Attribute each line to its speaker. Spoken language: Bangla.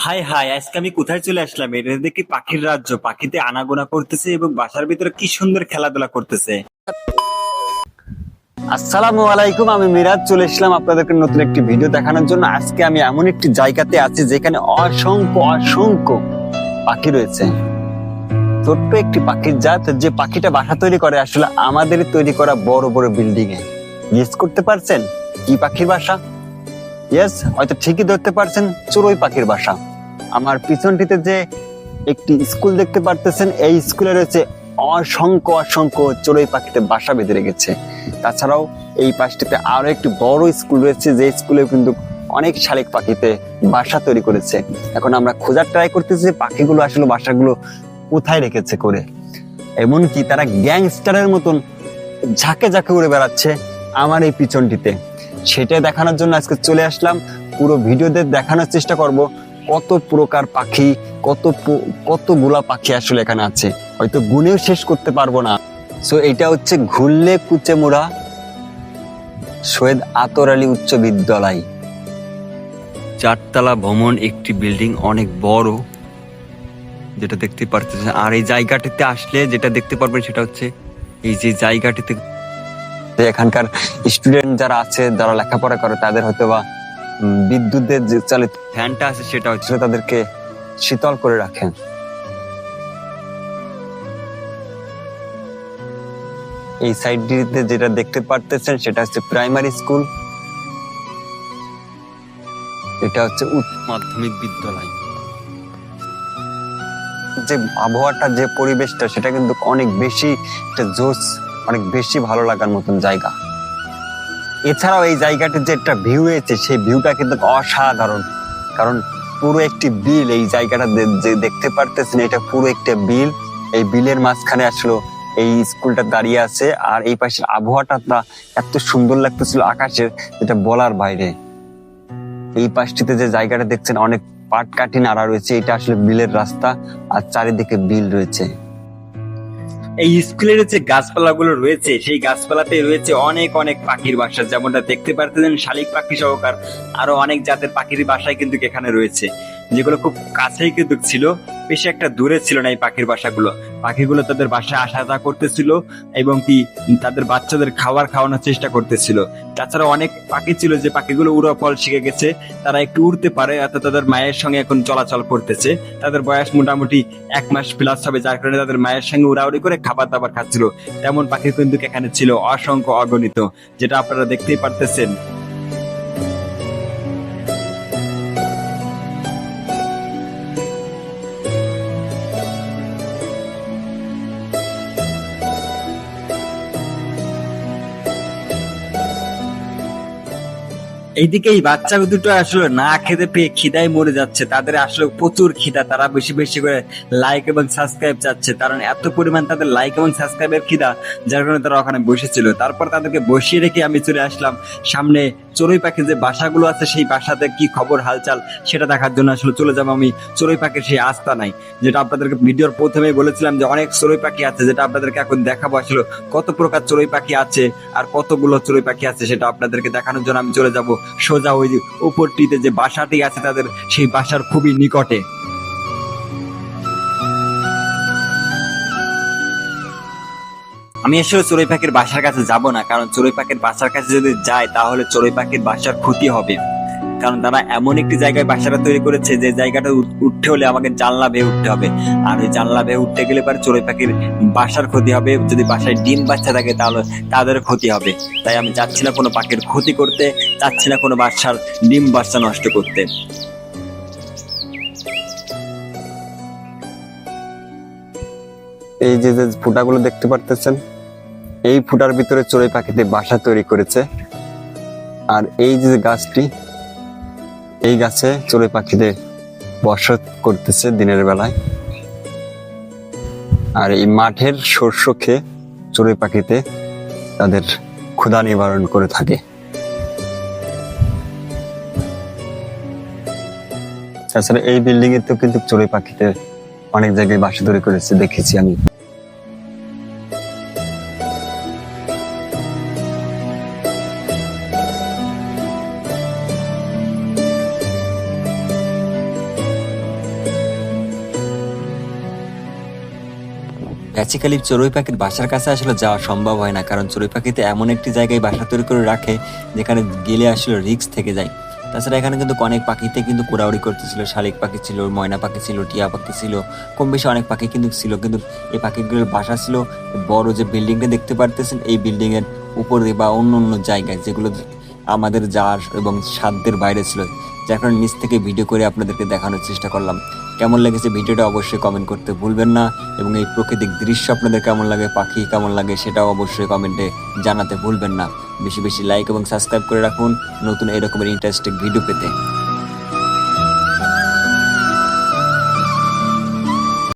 Speaker 1: হাই হাই, আজকে আমি কোথায় চলে আসলাম? এটা দেখি পাখির রাজ্য। পাখিতে আনাগোনা করতেছে এবং বাসার ভিতরে কি সুন্দর খেলাধুলা করতেছে। আসসালামু আলাইকুম, আমি মিরাজ চলে এসলাম আপনাদেরকে নতুন একটি ভিডিও দেখানোর জন্য। আজকে আমি এমন একটি জায়গাতে আছি যেখানে অসংখ্য অসংখ্য পাখি রয়েছে। ছোট্ট একটি পাখির জাত, যে পাখিটা বাসা তৈরি করে আসলে আমাদের তৈরি করা বড় বড় বিল্ডিং এ। গেস করতে পারছেন কি পাখির বাসা? ইয়েস, হয়তো ঠিকই ধরতে পারছেন, চড়ুই পাখির বাসা। আমার পিছনটিতে যে একটি স্কুল দেখতে পারতেছেন, এই স্কুলে রয়েছে অসংখ্য অসংখ্য চড়ুই পাখিতে বাসা বেঁধে রেখেছে। তাছাড়াও এই পাশটিতে আরো একটি বড় স্কুল রয়েছে, যে স্কুলে কিন্তু অনেক শালিক পাখিতে বাসা তৈরি করেছে। এখন আমরা খোঁজার ট্রাই করতেছি পাখিগুলো আসলে বাসাগুলো কোথায় রেখেছে করে। এমনকি তারা গ্যাংস্টারের মতন ঝাঁকে ঝাঁকে উড়ে বেড়াচ্ছে আমার এই পিছনটিতে। সেটা দেখানোর জন্য আজকে চলে আসলাম। পুরো ভিডিওতে দেখানোর চেষ্টা করব কত প্রকার পাখি, কতগুলা পাখি আসলে এখানে আছে, হয়তো গুনেও শেষ করতে পারবো না। সো এটা হচ্ছে ঘুরলে কুচে মোড়া সৈয়দ আতর আলী উচ্চ বিদ্যালয়। 4 তলা ভবন, একটি বিল্ডিং, অনেক বড়, যেটা দেখতে পারতেছেন। আর এই জায়গাটিতে আসলে যেটা দেখতে পারবেন সেটা হচ্ছে এই যে জায়গাটিতে এখানকার স্টুডেন্ট যারা আছে, যারা লেখাপড়া করে, তাদের হয়তো বা বিদ্যুতের যে চালিত ফ্যানটা আছে সেটা হচ্ছে তাদেরকে শীতল করে রাখেন। এই সাইডটিতে যেটা দেখতে পারতেছেন সেটা হচ্ছে প্রাইমারি স্কুল, এটা হচ্ছে উচ্চ মাধ্যমিক বিদ্যালয়। যে আবহাওয়াটা, যে পরিবেশটা, সেটা কিন্তু অনেক বেশি একটা জোশ, অনেক বেশি ভালো লাগার মতন জায়গা। এছাড়াও এই জায়গাটির যে একটা ভিউ রয়েছে, সেই ভিউটা কিন্তু অসাধারণ। কারণ পুরো একটি বিল, এই জায়গাটা যে দেখতে পারতেছেন, এটা পুরো একটা বিল। এই বিলের মাঝখানে আসলে এই স্কুলটা দাঁড়িয়ে আছে। আর এই পাশের আবহাওয়াটা এত সুন্দর লাগতেছিল আকাশের, যেটা বলার বাইরে। এই পাশটিতে যে জায়গাটা দেখছেন, অনেক পাটকাঠি নাড়া রয়েছে, এটা আসলে বিলের রাস্তা, আর চারিদিকে বিল রয়েছে। এই স্কুলের যে গাছপালাগুলো রয়েছে, সেই গাছপালাতে রয়েছে অনেক অনেক পাখির বাসা, যেমনটা দেখতে পারতেছেন, শালিক পাখি সহকার আরো অনেক জাতের পাখির বাসায় কিন্তু এখানে রয়েছে, যেগুলো খুব কাছেই কিন্তু ছিল, বেশি একটা দূরে ছিল না। এই পাখির বাসাগুলো, পাখিগুলো তাদের বাসায় আসা যাওয়া করতেছিল এবং কি তাদের বাচ্চাদের খাওয়ানোর চেষ্টা করতেছিল। তাছাড়া অনেক পাখি ছিল যে পাখিগুলো উড়াফল শিখে গেছে, তারা একটু উড়তে পারে, অর্থাৎ তাদের মায়ের সঙ্গে এখন চলাচল করতেছে। তাদের বয়স মোটামুটি 1 মাস প্লাস হবে, যার কারণে তাদের মায়ের সঙ্গে উড়াউড়ি করে খাবার দাবার খাচ্ছিল। তেমন পাখি কিন্তু এখানে ছিল অসংখ্য অগণিত, যেটা আপনারা দেখতেই পারতেছেন। এইদিকে এই বাচ্চা দুটো আসলে না খেতে পেয়ে খিদায় মরে যাচ্ছে, তাদের আসলে প্রচুর খিদা, তারা বেশি বেশি করে লাইক এবং সাবস্ক্রাইব চাচ্ছে, কারণ এত পরিমাণ তাদের লাইক এবং সাবস্ক্রাইবের খিদা, যার কারণে তারা ওখানে বসেছিল। তারপর তাদেরকে বসিয়ে রেখে আমি চলে আসলাম সামনে চড়ুই পাখির যে বাসাগুলো আছে, সেই বাসাতে কি খবর হালচাল সেটা দেখার জন্য আসলে চলে যাবো আমি চড়ুই পাখির সেই আস্তানায়, যেটা আপনাদেরকে ভিডিওর প্রথমেই বলেছিলাম যে অনেক চড়ুই পাখি আছে, যেটা আপনাদেরকে এখন দেখাবো আসলে কত প্রকার চড়ুই পাখি আছে আর কতগুলো চড়ুই পাখি আছে, সেটা আপনাদেরকে দেখানোর জন্য আমি চলে যাব সোজা ওই উপরটিতে যে বাসাটি আছে তাদের সেই বাসার খুবই নিকটে। আমি আসলে চড়ুই পাখির বাসার কাছে যাব না, কারণ চড়ুই পাখির বাসার কাছে যদি যাই তাহলে চড়ুই পাখির বাসার ক্ষতি হবে। কারণ তারা এমন একটি জায়গায় বাসাটা তৈরি করেছে যে জায়গাটা উঠতে হলে আমাকে জানলা বেয়ে উঠতে হবে, আর ওই জানলা বেয়ে উঠতে গেলে পরে চড়ুই পাখির বাসার ক্ষতি হবে। যদি বাসায় ডিম বাচ্চা থাকে তাহলে তাদের ক্ষতি হবে। তাই আমি চাচ্ছি না কোনো পাখির ক্ষতি করতে, চাচ্ছি না কোনো বাসার ডিম বাচ্চা নষ্ট করতে। এই যে যে ফুটাগুলো দেখতে পারতেছেন, এই ফুটার ভিতরে চড়ুই পাখিতে বাসা তৈরি করেছে। আর এই যে গাছটি, এই গাছে চড়ুই পাখিদের বসত করতেছে দিনের বেলায়। আর এই মাঠের শস্য খেয়ে চড়ুই পাখিতে তাদের ক্ষুধা নিবারণ করে থাকে। তাছাড়া এই বিল্ডিং এ তো কিন্তু চড়ুই পাখিতে অনেক জায়গায় বাসা তৈরি করেছে, দেখেছি আমি। বেসিক্যালি চড়ুই পাখির বাসার কাছে আসলে যাওয়া সম্ভব হয় না, কারণ চড়ুই পাখিতে এমন একটি জায়গায় বাসা তৈরি করে রাখে যেখানে গেলে আসলে রিস্ক থেকে যায়। তাছাড়া এখানে কিন্তু অনেক পাখিতে কিন্তু ঘোরাঘুরি করতেছিল, শালিক পাখি ছিল, ময়না পাখি ছিল, টিয়া পাখি ছিল, কম বেশি অনেক পাখি কিন্তু ছিল। কিন্তু এই পাখিগুলোর বাসা ছিল বড় যে বিল্ডিংটা দেখতে পারতেছেন, এই বিল্ডিং এর উপরে বা অন্য অন্য জায়গায়, যেগুলো আমাদের যাওয়ার এবং সাধ্যের বাইরে ছিল, যার কারণে নিচ থেকে ভিডিও করে আপনাদেরকে দেখানোর চেষ্টা করলাম। কেমন লেগেছে ভিডিওটা অবশ্যই কমেন্ট করতে ভুলবেন না, এবং এই প্রাকৃতিক দৃশ্য আপনাদের কেমন লাগে, পাখি কেমন লাগে, সেটাও অবশ্যই কমেন্টে জানাতে ভুলবেন না। বেশি বেশি লাইক এবং সাবস্ক্রাইব করে রাখুন নতুন এরকমের ইন্টারেস্টিং ভিডিও পেতে।